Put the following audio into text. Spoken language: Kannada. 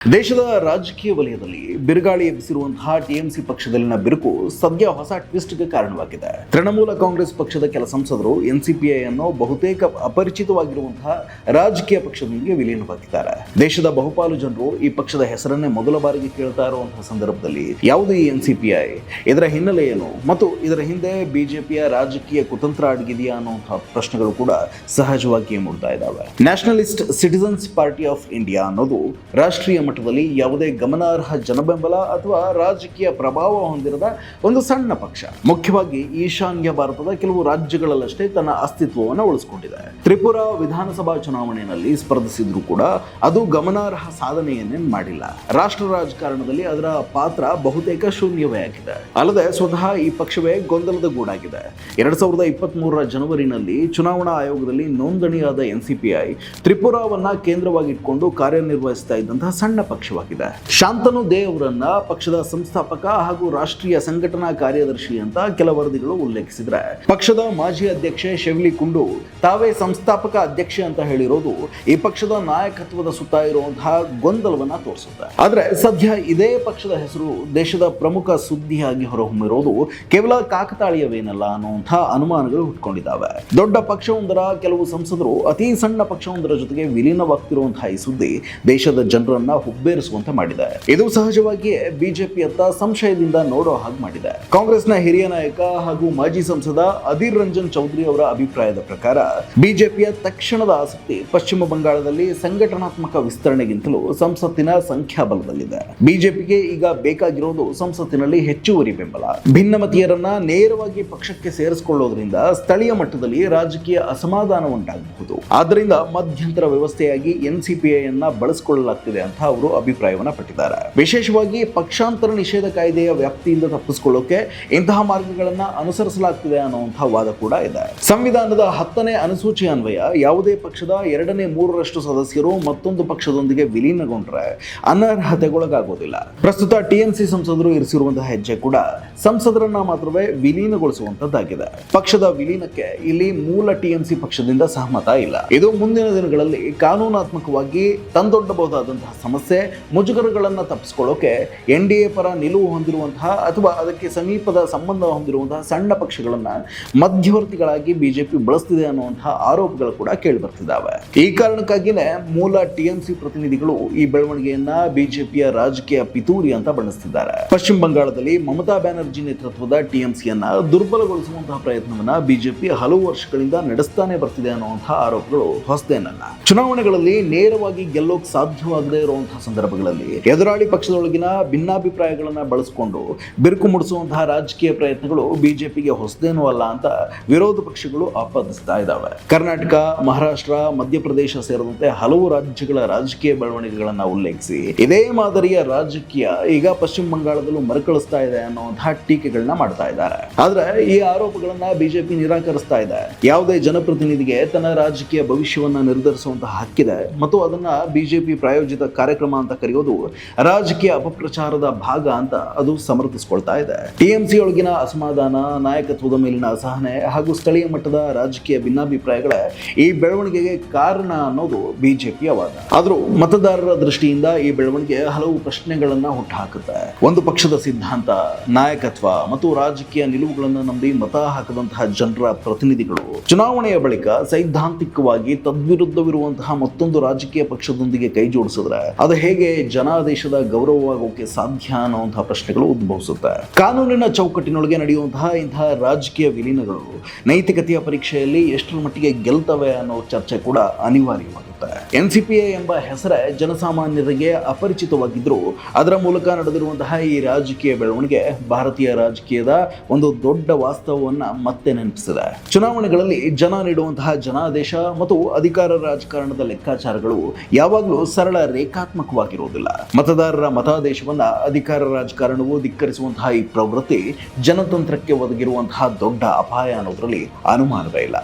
ದೇಶದ ರಾಜಕೀಯ ವಲಯದಲ್ಲಿ ಬಿರುಗಾಳಿ ಎಬ್ಬಿಸಿರುವಂತಹ ಟಿಎಂಸಿ ಪಕ್ಷದಲ್ಲಿನ ಬಿರುಕು ಸದ್ಯ ಹೊಸ ಟ್ವಿಸ್ಟ್ಗೆ ಕಾರಣವಾಗಿದೆ. ತೃಣಮೂಲ ಕಾಂಗ್ರೆಸ್ ಪಕ್ಷದ ಕೆಲ ಸಂಸದರು ಎನ್ಸಿಪಿಐ ಅನ್ನು ಬಹುತೇಕ ಅಪರಿಚಿತವಾಗಿರುವಂತಹ ರಾಜಕೀಯ ಪಕ್ಷದೊಂದಿಗೆ ವಿಲೀನವಾಗಿದ್ದಾರೆ. ದೇಶದ ಬಹುಪಾಲು ಜನರು ಈ ಪಕ್ಷದ ಹೆಸರನ್ನೇ ಮೊದಲ ಬಾರಿಗೆ ಕೇಳ್ತಾ ಇರುವಂತಹ ಸಂದರ್ಭದಲ್ಲಿ ಯಾವುದು ಈ ಎನ್ಸಿಪಿಐ, ಇದರ ಹಿನ್ನೆಲೆ ಏನು ಮತ್ತು ಇದರ ಹಿಂದೆ ಬಿಜೆಪಿಯ ರಾಜಕೀಯ ಕುತಂತ್ರ ಅಡಗಿದೆಯಾ ಅನ್ನುವಂತಹ ಪ್ರಶ್ನೆಗಳು ಕೂಡ ಸಹಜವಾಗಿಯೇ ಮೂಡ್ತಾ ಇದ್ದಾವೆ. Nationalist citizens party of India ಅನ್ನೋದು ರಾಷ್ಟ್ರೀಯ ಮಟ್ಟದಲ್ಲಿ ಯಾವುದೇ ಗಮನಾರ್ಹ ಜನಬೆಂಬಲ ಅಥವಾ ರಾಜಕೀಯ ಪ್ರಭಾವ ಹೊಂದಿರದ ಒಂದು ಸಣ್ಣ ಪಕ್ಷ. ಮುಖ್ಯವಾಗಿ ಈಶಾನ್ಯ ಭಾರತದ ಕೆಲವು ರಾಜ್ಯಗಳಲ್ಲಷ್ಟೇ ತನ್ನ ಅಸ್ತಿತ್ವವನ್ನು ಉಳಿಸಿಕೊಂಡಿದೆ. ತ್ರಿಪುರಾ ವಿಧಾನಸಭಾ ಚುನಾವಣೆಯಲ್ಲಿ ಸ್ಪರ್ಧಿಸಿದ್ರು ಕೂಡ ಅದು ಗಮನಾರ್ಹ ಸಾಧನೆಯನ್ನೇ ಮಾಡಿಲ್ಲ. ರಾಷ್ಟ್ರ ರಾಜಕಾರಣದಲ್ಲಿ ಅದರ ಪಾತ್ರ ಬಹುತೇಕ ಶೂನ್ಯವೇ ಆಗಿದೆ. ಅಲ್ಲದೆ ಸ್ವತಃ ಈ ಪಕ್ಷವೇ ಗೊಂದಲದ ಗೂಡಾಗಿದೆ. 2023 ಜನವರಿನಲ್ಲಿ ಚುನಾವಣಾ ಆಯೋಗದಲ್ಲಿ ನೋಂದಣಿಯಾದ ಎನ್ಸಿಪಿಐ ತ್ರಿಪುರಾವನ್ನ ಕೇಂದ್ರವಾಗಿಟ್ಕೊಂಡು ಕಾರ್ಯನಿರ್ವಹಿಸ್ತಾ ಇದ್ದಂತಹ ಸಣ್ಣ ಪಕ್ಷವಾಗಿದೆ. ಶಾಂತನು ದೇ ಅವರನ್ನ ಪಕ್ಷದ ಸಂಸ್ಥಾಪಕ ಹಾಗೂ ರಾಷ್ಟ್ರೀಯ ಸಂಘಟನಾ ಕಾರ್ಯದರ್ಶಿ ಅಂತ ಕೆಲ ವರದಿಗಳು ಉಲ್ಲೇಖಿಸಿದ್ರೆ, ಪಕ್ಷದ ಮಾಜಿ ಅಧ್ಯಕ್ಷೆ ಶೆವ್ಲಿ ಕುಂಡು ತಾವೇ ಸಂಸ್ಥಾಪಕ ಅಧ್ಯಕ್ಷೆ ಅಂತ ಹೇಳಿರೋದು ಈ ಪಕ್ಷದ ನಾಯಕತ್ವದ ಸುತ್ತ ಇರುವಂತಹ ಗೊಂದಲವನ್ನ ತೋರಿಸುತ್ತೆ. ಆದ್ರೆ ಸದ್ಯ ಇದೇ ಪಕ್ಷದ ಹೆಸರು ದೇಶದ ಪ್ರಮುಖ ಸುದ್ದಿಯಾಗಿ ಹೊರಹೊಮ್ಮಿರೋದು ಕೇವಲ ಕಾಕತಾಳೀಯವೇನಲ್ಲ ಅನ್ನುವಂತಹ ಅನುಮಾನಗಳು ಹುಟ್ಕೊಂಡಿದ್ದಾವೆ. ದೊಡ್ಡ ಪಕ್ಷವೊಂದರ ಕೆಲವು ಸಂಸದರು ಅತಿ ಸಣ್ಣ ಪಕ್ಷವೊಂದರ ಜೊತೆಗೆ ವಿಲೀನವಾಗ್ತಿರುವಂತಹ ಈ ಸುದ್ದಿ ದೇಶದ ಜನರನ್ನ ಹುಬ್ಬೇರಿಸುವಂತೆ ಮಾಡಿದೆ. ಇದು ಸಹಜವಾಗಿಯೇ ಬಿಜೆಪಿಯತ್ತ ಸಂಶಯದಿಂದ ನೋಡೋ ಹಾಗೆ ಮಾಡಿದೆ. ಕಾಂಗ್ರೆಸ್ನ ಹಿರಿಯ ನಾಯಕ ಹಾಗೂ ಮಾಜಿ ಸಂಸದ ಅಧೀರ್ ರಂಜನ್ ಚೌಧರಿ ಅವರ ಅಭಿಪ್ರಾಯದ ಪ್ರಕಾರ ಬಿಜೆಪಿಯ ತಕ್ಷಣದ ಆಸಕ್ತಿ ಪಶ್ಚಿಮ ಬಂಗಾಳದಲ್ಲಿ ಸಂಘಟನಾತ್ಮಕ ವಿಸ್ತರಣೆಗಿಂತಲೂ ಸಂಸತ್ತಿನ ಸಂಖ್ಯಾಬಲದಲ್ಲಿದೆ. ಬಿಜೆಪಿಗೆ ಈಗ ಬೇಕಾಗಿರೋದು ಸಂಸತ್ತಿನಲ್ಲಿ ಹೆಚ್ಚುವರಿ ಬೆಂಬಲ. ಭಿನ್ನಮತೀಯರನ್ನ ನೇರವಾಗಿ ಪಕ್ಷಕ್ಕೆ ಸೇರಿಸಿಕೊಳ್ಳೋದ್ರಿಂದ ಸ್ಥಳೀಯ ಮಟ್ಟದಲ್ಲಿ ರಾಜಕೀಯ ಅಸಮಾಧಾನ ಉಂಟಾಗಬಹುದು. ಆದ್ದರಿಂದ ಮಧ್ಯಂತರ ವ್ಯವಸ್ಥೆಯಾಗಿ ಎನ್ಸಿಪಿಐ ಅನ್ನ ಬಳಸಿಕೊಳ್ಳಲಾಗ್ತಿದೆ ಅಂತ ಅವರು ಅಭಿಪ್ರಾಯವನ್ನ ಪಟ್ಟಿದ್ದಾರೆ. ವಿಶೇಷವಾಗಿ ಪಕ್ಷಾಂತರ ನಿಷೇಧ ಕಾಯ್ದೆಯ ವ್ಯಾಪ್ತಿಯಿಂದ ತಪ್ಪಿಸಿಕೊಳ್ಳೋಕೆ ಇಂತಹ ಮಾರ್ಗಗಳನ್ನ ಅನುಸರಿಸಲಾಗ್ತಿದೆ ಅನ್ನುವಂತಹ ವಾದ ಕೂಡ ಇದೆ. ಸಂವಿಧಾನದ 10ನೇ ಅನುಸೂಚಿ ಅನ್ವಯ ಯಾವುದೇ ಪಕ್ಷದ 2/3 ಸದಸ್ಯರು ಮತ್ತೊಂದು ಪಕ್ಷದೊಂದಿಗೆ ವಿಲೀನಗೊಂಡ್ರೆ ಅನರ್ಹತೆಗೊಳಗಾಗೋದಿಲ್ಲ. ಪ್ರಸ್ತುತ ಟಿಎಂಸಿ ಸಂಸದರು ಇರಿಸಿರುವಂತಹ ಹೆಜ್ಜೆ ಕೂಡ ಸಂಸದರನ್ನ ಮಾತ್ರವೇ ವಿಲೀನಗೊಳಿಸುವಂತದ್ದಾಗಿದೆ. ಪಕ್ಷದ ವಿಲೀನಕ್ಕೆ ಇಲ್ಲಿ ಮೂಲ ಟಿಎಂಸಿ ಪಕ್ಷದಿಂದ ಸಹಮತ ಇಲ್ಲ. ಇದು ಮುಂದಿನ ದಿನಗಳಲ್ಲಿ ಕಾನೂನಾತ್ಮಕವಾಗಿ ತಂದೊಡ್ಡಬಹುದಾದಂತಹ ಸಮಸ್ಯೆ, ಮುಜುಗರಗಳನ್ನು ತಪ್ಪಿಸಿಕೊಳ್ಳೋಕೆ ಎನ್ಡಿಎ ಪರ ನಿಲುವು ಹೊಂದಿರುವಂತಹ ಅಥವಾ ಅದಕ್ಕೆ ಸಮೀಪದ ಸಂಬಂಧ ಹೊಂದಿರುವಂತಹ ಸಣ್ಣ ಪಕ್ಷಗಳನ್ನ ಮಧ್ಯವರ್ತಿಗಳಾಗಿ ಬಿಜೆಪಿ ಬಳಸ್ತಿದೆ ಅನ್ನುವಂತಹ ಆರೋಪಗಳು ಕೂಡ ಕೇಳಿ ಬರ್ತಿದ್ದಾವೆ. ಈ ಕಾರಣಕ್ಕಾಗಿಯೇ ಮೂಲ ಟಿಎಂಸಿ ಪ್ರತಿನಿಧಿಗಳು ಈ ಬೆಳವಣಿಗೆಯನ್ನ ಬಿಜೆಪಿಯ ರಾಜಕೀಯ ಪಿತೂರಿ ಅಂತ ಬಣ್ಣಿಸ್ತಿದ್ದಾರೆ. ಪಶ್ಚಿಮ ಬಂಗಾಳದಲ್ಲಿ ಮಮತಾ ಬ್ಯಾನರ್ಜಿ ನೇತೃತ್ವದ ಟಿಎಂಸಿಯನ್ನ ದುರ್ಬಲಗೊಳಿಸುವಂತಹ ಪ್ರಯತ್ನವನ್ನ ಬಿಜೆಪಿ ಹಲವು ವರ್ಷಗಳಿಂದ ನಡೆಸ್ತಾನೆ ಬರ್ತಿದೆ ಅನ್ನುವಂತಹ ಆರೋಪಗಳು ಹೊಸದೇನಲ್ಲ. ಚುನಾವಣೆಗಳಲ್ಲಿ ನೇರವಾಗಿ ಗೆಲ್ಲೋಕ್ ಸಾಧ್ಯವಾಗದೇ ಇರುವಂತಹ ಸಂದರ್ಭಗಳಲ್ಲಿ ಎದುರಾಳಿ ಪಕ್ಷದೊಳಗಿನ ಭಿನ್ನಾಭಿಪ್ರಾಯಗಳನ್ನ ಬಳಸಿಕೊಂಡು ಬಿರುಕು ಮೂಡಿಸುವಂತಹ ರಾಜಕೀಯ ಪ್ರಯತ್ನಗಳು ಬಿಜೆಪಿಗೆ ಹೊಸದೇನೂ ಅಲ್ಲ ಅಂತ ವಿರೋಧ ಪಕ್ಷಗಳು ಆಪಾದಿಸ್ತಾ ಇದ್ದಾವೆ. ಕರ್ನಾಟಕ, ಮಹಾರಾಷ್ಟ್ರ, ಮಧ್ಯಪ್ರದೇಶ ಸೇರಿದಂತೆ ಹಲವು ರಾಜ್ಯಗಳ ರಾಜಕೀಯ ಬೆಳವಣಿಗೆಗಳನ್ನ ಉಲ್ಲೇಖಿಸಿ ಇದೇ ಮಾದರಿಯ ರಾಜಕೀಯ ಈಗ ಪಶ್ಚಿಮ ಬಂಗಾಳದಲ್ಲೂ ಮರುಕಳಿಸ್ತಾ ಇದೆ ಅನ್ನುವಂತಹ ಟೀಕೆಗಳನ್ನ ಮಾಡ್ತಾ ಇದ್ದಾರೆ. ಆದ್ರೆ ಈ ಆರೋಪಗಳನ್ನ ಬಿಜೆಪಿ ನಿರಾಕರಿಸ್ತಾ ಇದೆ. ಯಾವುದೇ ಜನಪ್ರತಿನಿಧಿಗೆ ತನ್ನ ರಾಜಕೀಯ ಭವಿಷ್ಯವನ್ನ ನಿರ್ಧರಿಸುವಂತಹ ಹಕ್ಕಿದೆ ಮತ್ತು ಅದನ್ನ ಬಿಜೆಪಿ ಪ್ರಾಯೋಜಿತ ಕಾರ್ಯಕ್ರಮ ಅಂತ ಕರೆಯೋದು ರಾಜಕೀಯ ಅಪಪ್ರಚಾರದ ಭಾಗ ಅಂತ ಅದು ಸಮರ್ಥಿಸಿಕೊಳ್ತಾ ಇದೆ. ಟಿಎಂಸಿ ಒಳಗಿನ ಅಸಮಾಧಾನ, ನಾಯಕತ್ವದ ಮೇಲಿನ ಅಸಹನೆ ಹಾಗೂ ಸ್ಥಳೀಯ ಮಟ್ಟದ ರಾಜಕೀಯ ಭಿನ್ನಾಭಿಪ್ರಾಯಗಳೇ ಈ ಬೆಳವಣಿಗೆಗೆ ಕಾರಣ ಅನ್ನೋದು ಬಿಜೆಪಿಯ ವಾದ. ಆದರೂ ಮತದಾರರ ದೃಷ್ಟಿಯಿಂದ ಈ ಬೆಳವಣಿಗೆ ಹಲವು ಪ್ರಶ್ನೆಗಳನ್ನ ಹುಟ್ಟುಹಾಕುತ್ತೆ. ಒಂದು ಪಕ್ಷದ ಸಿದ್ಧಾಂತ, ನಾಯಕತ್ವ ಮತ್ತು ರಾಜಕೀಯ ನಿಲುವುಗಳನ್ನು ನಂಬಿ ಮತ ಹಾಕದಂತಹ ಜನರ ಪ್ರತಿನಿಧಿಗಳು ಚುನಾವಣೆಯ ಬಳಿಕ ಸೈದ್ಧಾಂತಿಕವಾಗಿ ತದ್ವಿರುದ್ಧವಿರುವಂತಹ ಮತ್ತೊಂದು ರಾಜಕೀಯ ಪಕ್ಷದೊಂದಿಗೆ ಕೈ ಜೋಡಿಸಿದ್ರೆ ಅದು ಹೇಗೆ ಜನಾದೇಶದ ಗೌರವವಾಗೋಕೆ ಸಾಧ್ಯ ಅನ್ನುವಂತಹ ಪ್ರಶ್ನೆಗಳು ಉದ್ಭವಿಸುತ್ತೆ. ಕಾನೂನಿನ ಚೌಕಟ್ಟಿನೊಳಗೆ ನಡೆಯುವಂತಹ ಇಂತಹ ರಾಜಕೀಯ ವಿಲೀನಗಳು ನೈತಿಕತೆಯ ಪರೀಕ್ಷೆಯಲ್ಲಿ ಎಷ್ಟರ ಮಟ್ಟಿಗೆ ಗೆಲ್ತವೆ ಅನ್ನೋ ಚರ್ಚೆ ಕೂಡ ಅನಿವಾರ್ಯವಾಗುತ್ತೆ. ಎನ್ಸಿಪಿಐ ಎಂಬ ಹೆಸರೇ ಜನಸಾಮಾನ್ಯರಿಗೆ ಅಪರಿಚಿತವಾಗಿದ್ರೂ ಅದರ ಮೂಲಕ ನಡೆದಿರುವಂತಹ ಈ ರಾಜಕೀಯ ಬೆಳವಣಿಗೆ ಭಾರತೀಯ ರಾಜಕೀಯದ ಒಂದು ದೊಡ್ಡ ವಾಸ್ತವವನ್ನ ಮತ್ತೆ ನೆನಪಿಸಿದೆ. ಚುನಾವಣೆಗಳಲ್ಲಿ ಜನ ನೀಡುವಂತಹ ಜನಾದೇಶ ಮತ್ತು ಅಧಿಕಾರ ರಾಜಕಾರಣದ ಲೆಕ್ಕಾಚಾರಗಳು ಯಾವಾಗಲೂ ಸರಳ ರೇಖಾತ್ಮಕವಾಗಿರುವುದಿಲ್ಲ. ಮತದಾರರ ಮತಾದೇಶವನ್ನ ಅಧಿಕಾರ ರಾಜಕಾರಣವು ಧಿಕ್ಕರಿಸುವಂತಹ ಈ ಪ್ರವೃತ್ತಿ ಜನತಂತ್ರಕ್ಕೆ ಒದಗಿರುವಂತಹ ದೊಡ್ಡ ಅಪಾಯ ಅನ್ನೋದ್ರಲ್ಲಿ ಅನುಮಾನವೇ ಇಲ್ಲ.